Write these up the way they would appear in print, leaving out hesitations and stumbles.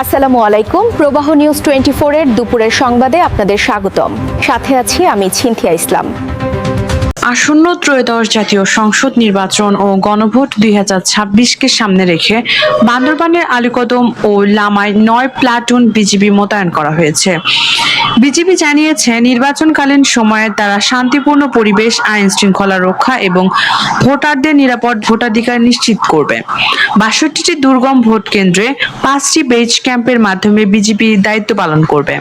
আসসালামু আলাইকুম। প্রবাহ নিউজ 24 এর দুপুরের সংবাদে আপনাদের স্বাগতম। সাথে আছি আমি ছিন্থিয়া ইসলাম। আসন্ন ত্রয়োদশ জাতীয় সংসদ নির্বাচন ও গণভোট 2026কে সামনে রেখে বান্দরবানের আলীকদম ও লামায় 9 প্লাটুন বিজিবি মোতায়েন করা হয়েছে। বিজিবি জানিয়েছে, নির্বাচনকালীন সময়ে তারা শান্তিপূর্ণ পরিবেশ, আইন শৃঙ্খলা রক্ষা এবং ভোটারদের নিরাপদ ভোটাধিকার নিশ্চিত করবে। 62টি দুর্গম ভোট কেন্দ্রে 5টি বেজ ক্যাম্পের মাধ্যমে বিজিবি দায়িত্ব পালন করবে।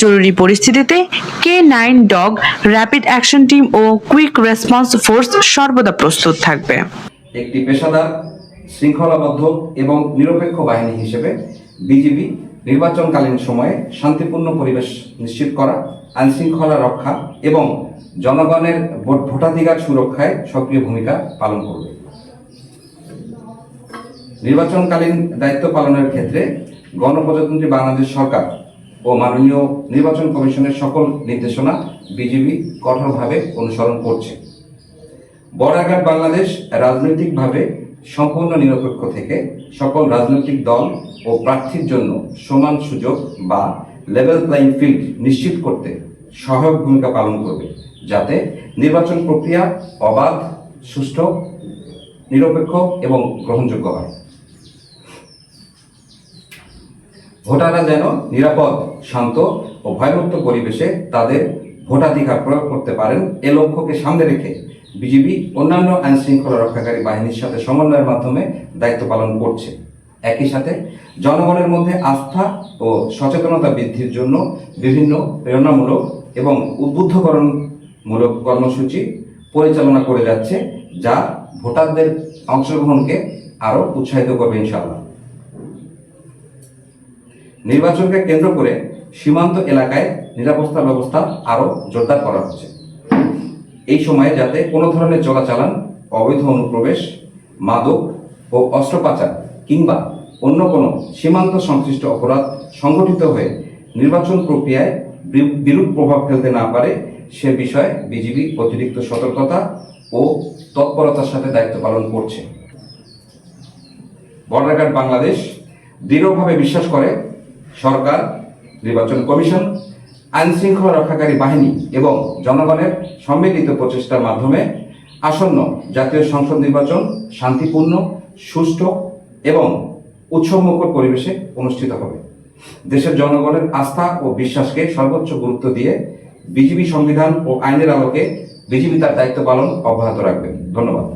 জরুরি পরিস্থিতিতে K9 dog, rapid action team ও কুইক রেসপন্স ফোর্স সর্বদা প্রস্তুত থাকবে। একটি পেশাদার, শৃঙ্খলাবদ্ধ এবং নিরপেক্ষ বাহিনী হিসেবে বিজিবি নির্বাচনকালীন সময়ে শান্তিপূর্ণ পরিবেশ নিশ্চিত করা, আইন শৃঙ্খলা রক্ষা এবং জনগণের ভোটাধিকার সুরক্ষায় সক্রিয় ভূমিকা পালন করবে। নির্বাচনকালীন দায়িত্ব পালনের ক্ষেত্রে গণপ্রজাতন্ত্রী বাংলাদেশ সরকার ও মাননীয় নির্বাচন কমিশনের সকল নির্দেশনা বিজিবি কঠোরভাবে অনুসরণ করছে। বর্ডার গার্ড বাংলাদেশ রাজনৈতিকভাবে সম্পূর্ণ নিরপেক্ষ থেকে সকল রাজনৈতিক দল ও প্রার্থীর জন্য সমান সুযোগ বা লেভেল প্লেইং ফিল্ড নিশ্চিত করতে সহায়ক ভূমিকা পালন করবে, যাতে নির্বাচন প্রক্রিয়া অবাধ, সুষ্ঠু, নিরপেক্ষ এবং গ্রহণযোগ্য হয়। ভোটাররা যেন নিরাপদ, শান্ত ও ভয়মুক্ত পরিবেশে তাদের ভোটাধিকার প্রয়োগ করতে পারেন, এ লক্ষ্যকে সামনে রেখে বিজিবি অন্যান্য আইন শৃঙ্খলা রক্ষাকারী বাহিনীর সাথে সমন্বয়ের মাধ্যমে দায়িত্ব পালন করছে। একই সাথে জনগণের মধ্যে আস্থা ও সচেতনতা বৃদ্ধির জন্য বিভিন্ন প্রেরণামূলক এবং উদ্বুদ্ধকরণমূলক কর্মসূচি পরিচালনা করে যাচ্ছে, যা ভোটারদের অংশগ্রহণকে আরও উৎসাহিত করবে ইনশাআল্লাহ। নির্বাচনকে কেন্দ্র করে সীমান্ত এলাকায় নিরাপত্তা ব্যবস্থা আরও জোরদার করা হচ্ছে। এই সময়ে যাতে কোনো ধরনের চোরাচালান, অবৈধ অনুপ্রবেশ, মাদক ও অস্ত্র পাচার কিংবা অন্য কোনো সীমান্ত সংশ্লিষ্ট অপরাধ সংগঠিত হয়ে নির্বাচন প্রক্রিয়ায় বিরূপ প্রভাব ফেলতে না পারে, সে বিষয়ে বিজিবি অতিরিক্ত সতর্কতা ও তৎপরতার সাথে দায়িত্ব পালন করছে। বর্ডার গার্ড বাংলাদেশ দৃঢ়ভাবে বিশ্বাস করে সরকার, নির্বাচন কমিশন, আইন শৃঙ্খলা রক্ষাকারী বাহিনী এবং জনগণের সম্মিলিত প্রচেষ্টার মাধ্যমে আসন্ন জাতীয় সংসদ নির্বাচন শান্তিপূর্ণ, সুষ্ঠু এবং উৎসবমুখর পরিবেশে অনুষ্ঠিত হবে। দেশের জনগণের আস্থা ও বিশ্বাসকে সর্বোচ্চ গুরুত্ব দিয়ে বিজিবি সংবিধান ও আইনের আলোকে বিজিবি তার দায়িত্ব পালন অব্যাহত রাখবে। ধন্যবাদ।